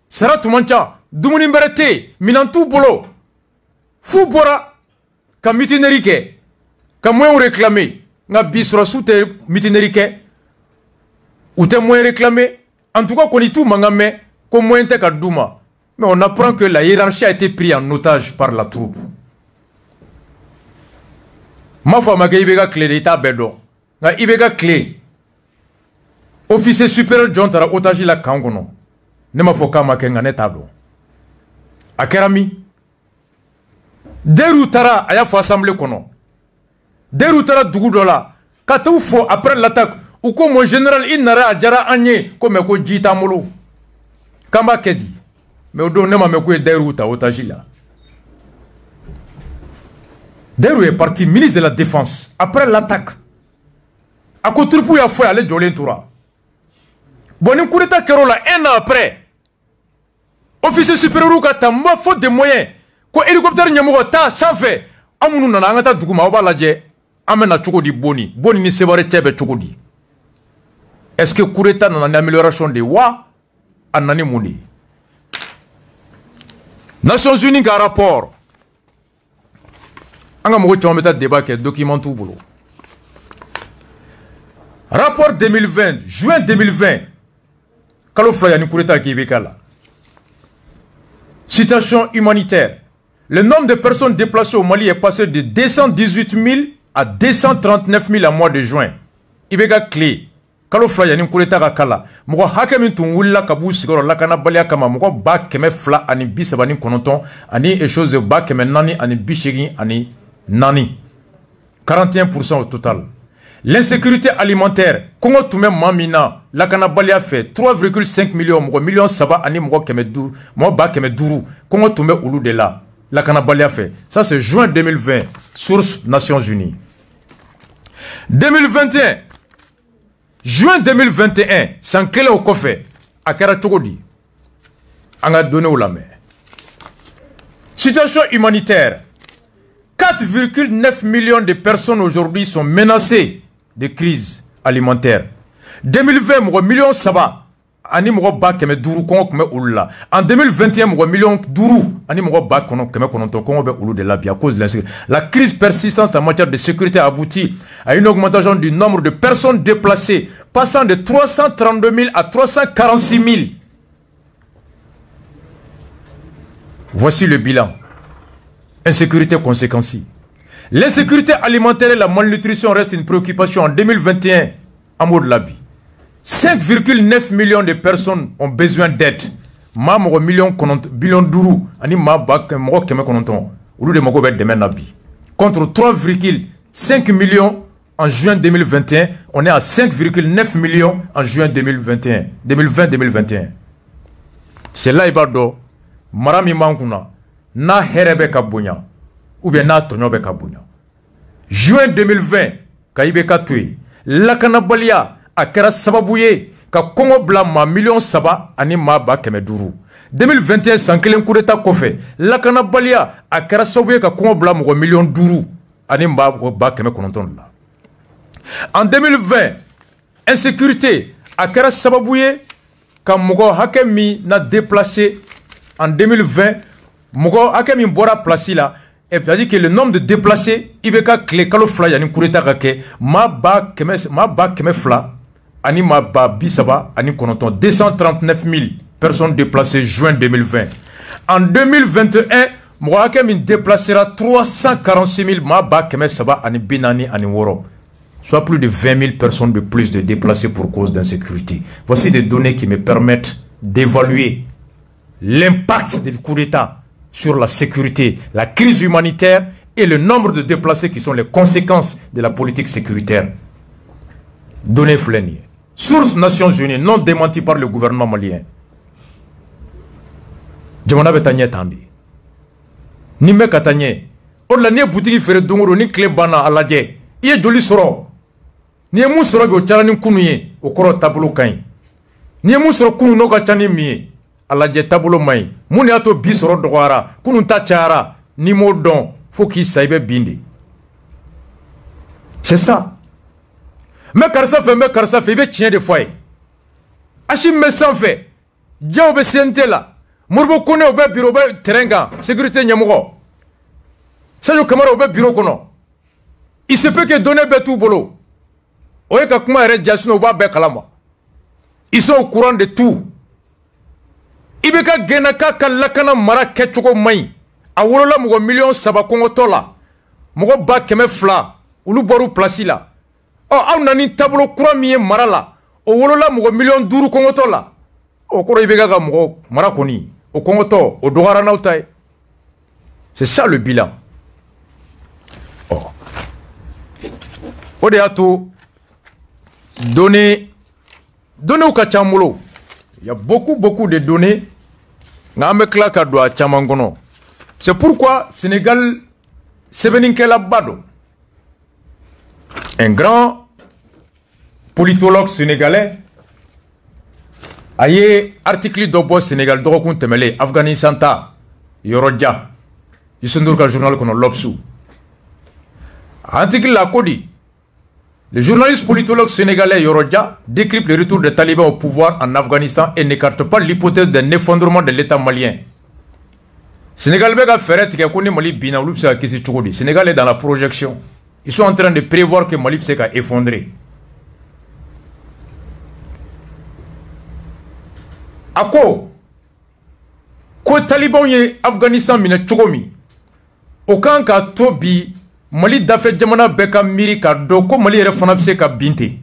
sara tun man ca dumuni bɛrɛ tɛ yen minɛn t'u bolo f'u bɔra ka mutinerie kɛ ka moyen réclamer nka bi sɔrɔsiw tɛ mutinerie kɛ u tɛ moyen réclamer en tout cas kɔni t'u mankan mɛn ko moyen tɛ ka d'u ma mais on apprend que la hiérarchie a été prise en otage par la troupe. Ma femme a IBK clé d'État bédon. Na IBK clé. Officier supérieur John Tara otage la kangono. Ne ma foka ma kenga netado. Akerami. Deru Tara aya fo assemblée kono. Deru Tara dugu dola. Katou fo après l'attaque. Ou ko mon général inara ajara anye comme ko jita molo. Kamba kedi. Mais odo ne ma me ko Deru ta otage la. D'ailleurs, il est parti ministre de la Défense après l'attaque. A ko tripu ya fo ale jolen tora. Bon ni coup d'état Kerola un an après. Officier supérieur ka tamba faute de moyens. Ko hélicoptère nyamugo ta sanfɛ amunu nana an ka taa dugu ma aw b'a lajɛ an bɛna cogo di Boni ni Sebare cɛ bɛ cogo di. Est-ce que coup d'état nana ni amélioration de wa a nani mun de. Nations Unies ka rapport an ka mɔgɔ caman bɛ taa débat kɛ document t'u bolo. Rapport 2020 juin 2020 kalo fila yani coup d'état k'i bɛ k'a la. Situation humanitaire. Le nombre de personnes déplacées au Mali est passé de 218 000 à 239 000 en mois de juin. Ibeka clé. Kalo fla yani kureta ka kala. Moko hake min tun wulila ka b'u sigiyɔrɔ lakana baliya kama mɔgɔ 200 ani 39 ani chose 400 ani 80 ani 41% au total. L'insécurité alimentaire, Congo Toumé Mamina, lakana baliya fait 3,5 millions, millions saba ani mɔgɔ 200, Congo Toumé olu de la. Lakana baliya fait. Ça c'est juin 2020, source Nations Unies. 2021, juin 2021, san kelen o kɔfɛ, a kɛra cogo di? An ka donné o lamɛn. Situation humanitaire. 4,9 millions de personnes aujourd'hui sont menacées de crise alimentaire. 2020, mɔgɔ million saba ani mɔgɔ 500 Congo tun bɛ olu la. En 2021, mɔgɔ million 5 ani mɔgɔ 500 Congo bɛ olu de la bi à cause de l'insécurité. La crise persistante en matière de sécurité a abouti à une augmentation du nombre de personnes déplacées passant de 332 000 à 346 000. Voici le bilan. Insécurité conséquence. L'insécurité alimentaire et la malnutrition restent une préoccupation en 2021 en mode la vie. 5,9 millions de personnes ont besoin d'aide. Ma mo million billion d'euros ani ma ba mo keme kononton. Olu de mo be demain nabi. Contre 3,5 millions en juin 2021, on est à 5,9 millions en juin 2021. 2020-2021. C'est là ibado marami mankuna na herebe kabunya ou bien na tonyobe kabunya. Juin 2020 kaibe katui lakana balia a kɛra sababu ye ka Congo bila ma million saba ani ma 500. 2021 san kelen coup d'état kɔfɛ lakana balia a kɛra sababu ye ka Congo bila mɔgɔ million 5 ani ma 500 la. En 2020 insécurité a kɛra sababu ye ka mɔgɔ hakɛ min na déplacé en 2020 mɔgɔ hakɛ min bɔra place la. Et puis, c'est-à-dire que le nombre de déplacés, il y a clé kalo fla yani kureta kake ma ba keme fla ani ma ba bisaba ani konoton 239 000 personnes déplacées juin 2020. En 2021, moi min déplacera 346 000 ma ba keme saba ani binani ani woro. Soit plus de 20 000 personnes de plus de déplacés pour cause d'insécurité. Voici des données qui me permettent d'évaluer l'impact du coup d'État sur la sécurité, la crise humanitaire et le nombre de déplacés qui sont les conséquences de la politique sécuritaire. Données flénies. Source Nations Unies, non démentie par le gouvernement malien. Jamana betanye tambi. Ni me katanye. Or la ni boutique fere dongoro ni clé bana alaje. Iye joli soro. Ni mu soro go charani kunuye okoro tablo kain. Ni mu soro kunu no ka chani mi. Alaje tablo mai. Muni ato bisoro dogara. Kunu ta chara. Ni mo don. Faut qu'il saibe bindi. C'est ça. Mais karsa fait, il tient des foyers. Achim me sans fait. Djao be sente la. Murbo kone obe bureau be terenga. Sécurité nyamugo. Sayo kamara obe bureau kono. Il se peut que donner be tout bolo. Oye ka kuma ere jasino oba be kalama. Ils sont au courant de tout. Ibeka genaka kalakana mara ketchoko mai. A wolola mugo million saba Congo tola. Mugo ba keme fla. Ulu boru plasi la. Oh, aw nani tablo kura miye mara la. O wolola mugo million 5 Congo tola. O koro ibeka ga mugo mara koni. O Congo to, o dogara na utai. C'est ça le bilan. Oh. Ode ato données au kachamolo. Il y a beaucoup de données. C'est pourquoi Sénégal Sebeninkela Bado, un grand politologue sénégalais, a eu article d'Obo Sénégal d'Orokun Temele, Afghanistan ta, Yorodja, il se nourrit journal qu'on a l'obsou. Article la Kodi, le journaliste politologue sénégalais Yorodja décrypte le retour des talibans au pouvoir en Afghanistan et n'écarte pas l'hypothèse d'un effondrement de l'État malien. Sénégal Bega Ferret qui a connu Mali Bina ou Sénégal est dans la projection. Ils sont en train de prévoir que Mali s'est effondré. A quoi Taliban est Afghanistan mine Tchogomi. Aucun cas Tobi Mali Dafet Jamana Beka Mirika Doko Mali Refonapse Ka Binte.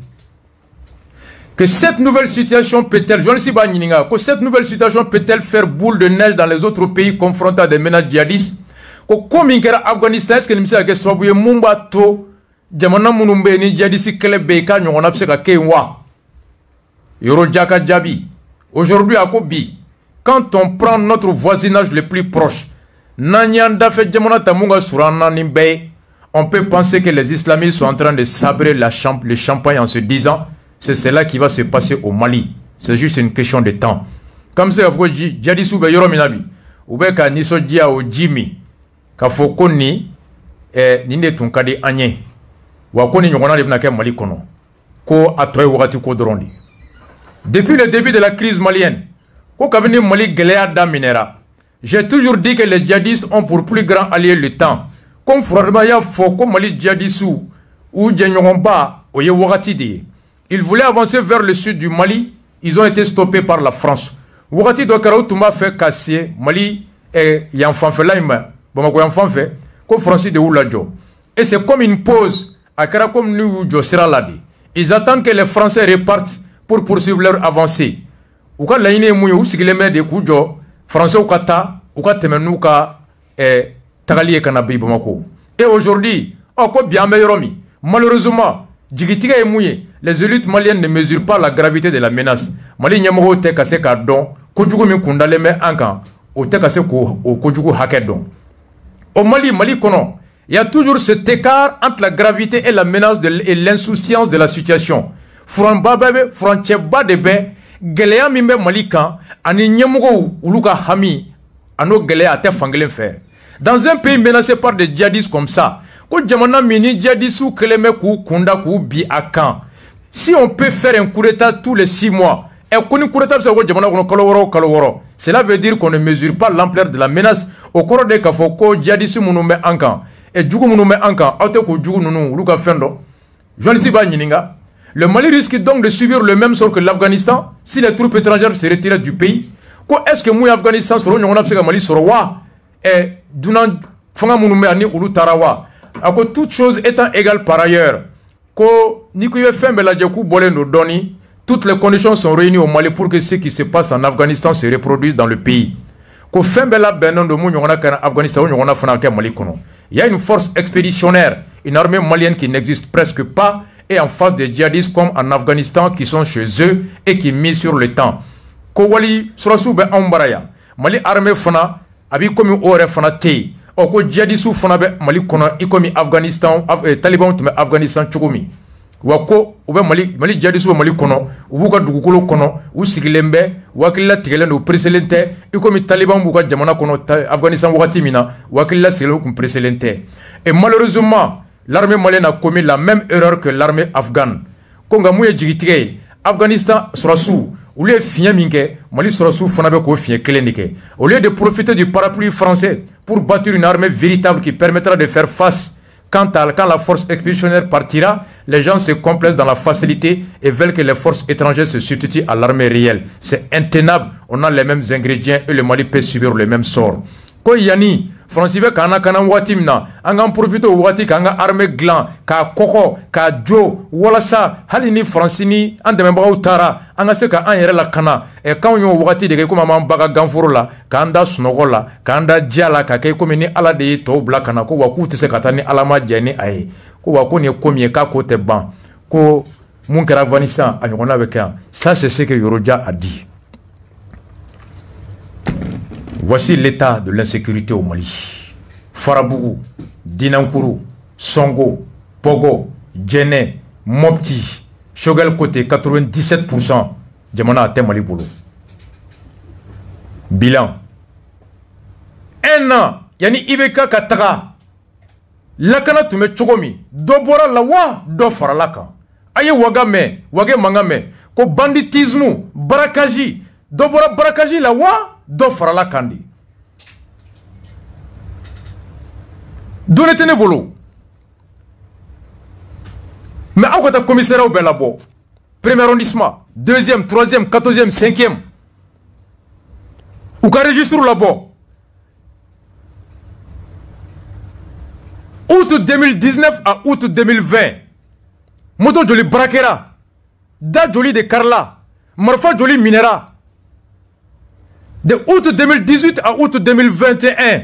Que cette nouvelle situation peut-elle, que cette nouvelle situation peut-elle faire boule de neige dans les autres pays confrontés à des menaces djihadistes? Comme in Afghanistan, est-ce que nous savons que ce Mumba to Jamana Munumbe ni djihadistes Kelebeka Nyonapse Ka Kenwa Yoro Djaka Djabi. Aujourd'hui à Kobi, quand on prend notre voisinage le plus proche, Nanyanda fait Jamana Tamunga Surana Nimbe, on peut penser que les islamistes sont en train de sabrer le champagne en se disant c'est cela qui va se passer au Mali. C'est juste une question de temps. Comme c'est que djihadistes ou yoro minabi ou ka niso dia o Jimmy ka fokoni ninde tunkadi anye wa koni nyona le bnake Mali kono ko atoy wakati ko dorondi. Depuis le début de la crise malienne, ko kabini Mali gelea da minera, j'ai toujours dit que les djihadistes ont pour plus grand allié le temps. Comme Frorba ya foko Mali djihadistes ou djenyomba oye wakati de. Ils voulaient avancer vers le sud du Mali. Ils ont été stoppés par la France. Wagati Dokaro Touma fait casser Mali et Yanfan fait l'aïma. Bamako Yanfan fait comme Francis de Ouladjo. Et c'est comme une pause à Karakom Noujo Seraladi. Ils attendent que les Français repartent pour poursuivre leur avancée. Ouka Laïne Mouyo ou Sigileme de Koujo, Français Oukata, Ouka Temenouka et Tagali Kanabi Bamako. Et aujourd'hui, encore bien meilleur. Malheureusement, Djigitiga et Mouye. Les élites maliennes ne mesurent pas la gravité de la menace. Mali nyamoro te kase ka don, kojugu mi kundale me ankan, o te kase ko kojugu hake don. Au Mali, kono, il y a toujours cet écart entre la gravité et la menace et l'insouciance de la situation. Fran bababe, fran cheba debe, gelea mimbe Mali kan, ani nyamoro uluka hami, ano gelea te fangelen fer. Dans un pays menacé par des djihadistes comme ça, ko jamana mini djihadistes keleme ku kunda ku bi akan. Si on peut faire un coup d'état tous les 6 mois, cela veut dire qu'on ne mesure pas l'ampleur de la menace au cours des Kafoko, djihadistes Mounoumé Ankan, et Djougou Mounoumé Ankan, Auteko Djougou Nounou, Luka Fendo. Le Mali risque donc de subir le même sort que l'Afghanistan si les troupes étrangères se retiraient du pays. Est-ce que Mouy Afghanistan sera un Mali Sorowa et Dunan Fanga Mounoumé Ani Oulu Tarawa? Toutes choses étant égales par ailleurs, toutes les conditions sont réunies au Mali pour que ce qui se passe en Afghanistan se reproduise dans le pays. Il y a une force expéditionnaire, une armée malienne qui n'existe presque pas, et en face des djihadistes comme en Afghanistan qui sont chez eux et qui misent sur le temps. Mali armée fana, abi komi ore fana te. Oko djihadistes fana be Mali kono ikomi Afghanistan Taliban tume Afghanistan chukumi wako ube Mali djihadistes Mali kono ubuka dugukolo kono usigilembe wakilla tigelen o preselente ikomi Taliban buka jamana kono Afghanistan wakati mina wakilla sigelo kum preselente. Et malheureusement l'armée malienne a commis la même erreur que l'armée afghane. Konga mouye jigitige Afghanistan sera sous au lieu de Mali sera sous au lieu de profiter du parapluie français pour bâtir une armée véritable qui permettra de faire face quand la force expéditionnaire partira, les gens se complaisent dans la facilité et veulent que les forces étrangères se substituent à l'armée réelle. C'est intenable, on a les mêmes ingrédients et le Mali peut subir le même sort. Ko yani Francis be kana watimna anga profito wati kanga armée glan ka koko ka jo wala sa halini francini andeme ba utara anga se ka an yere la kana e kan yo wati de ko mama baga ganfuro la ka anda sunogola ka anda jala ka kay komi ni ala de to bla kana ko wa ku te se katani ala ma jeni ay ko wa ko ni komi ka ko te ban ko mun kara vanissa anyona be kan. Ça c'est ce que Yorodja a dit. Voici l'état de l'insécurité au Mali. Farabougou, Dinankourou, Songo, Pogo, Djene, Mopti, Shogel côté 97%, Djamana a Mali Boulou. Bilan. 1 an, yani Ibeka Katara. Lakana tume chogomi, dobora la wa, do faralaka. Aye wagame, wage mangame, ko banditisme, barakaji, dobora barakaji la wa, do faralakandi. Donnez-le boulot. Mais à quoi commissaire au Belabo? Premier arrondissement, 2e, 3e, 14e, 5e. Ou qu'à registre là-bas. Août 2019 à août 2020. Moto Joli Brakera. Da Joli de Karla. Marfa Joli Minera. De août 2018 à août 2021.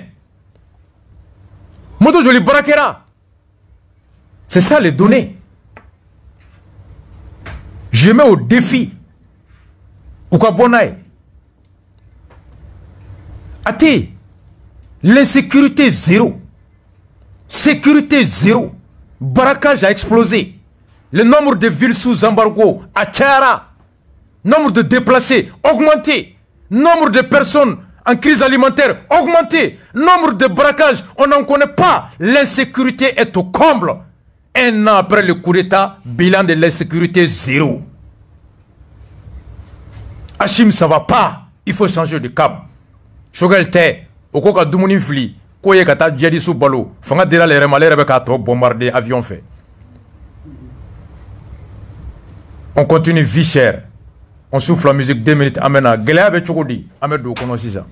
Moto Joli Brakera. C'est ça les données. Je mets au défi. Ou quoi bonaï. Ati, l'insécurité zéro. Sécurité zéro. Braquage a explosé. Le nombre de villes sous embargo à Tchara. Nombre de déplacés augmenté. Nombre de personnes en crise alimentaire augmenté. Nombre de braquages, on n'en connaît pas. L'insécurité est au comble. 1 an après le coup d'État, bilan de l'insécurité zéro. Hachim, ça va pas. Il faut changer de cap. Shogel te, okoka dumuni fli, koye kata djedi sou balo, fanga dira le remale rebe kato bombarder avion fait. On continue vie chère. On souffle la musique 2 minutes. Amena, Gelea be chokodi, Amedo kono sisa.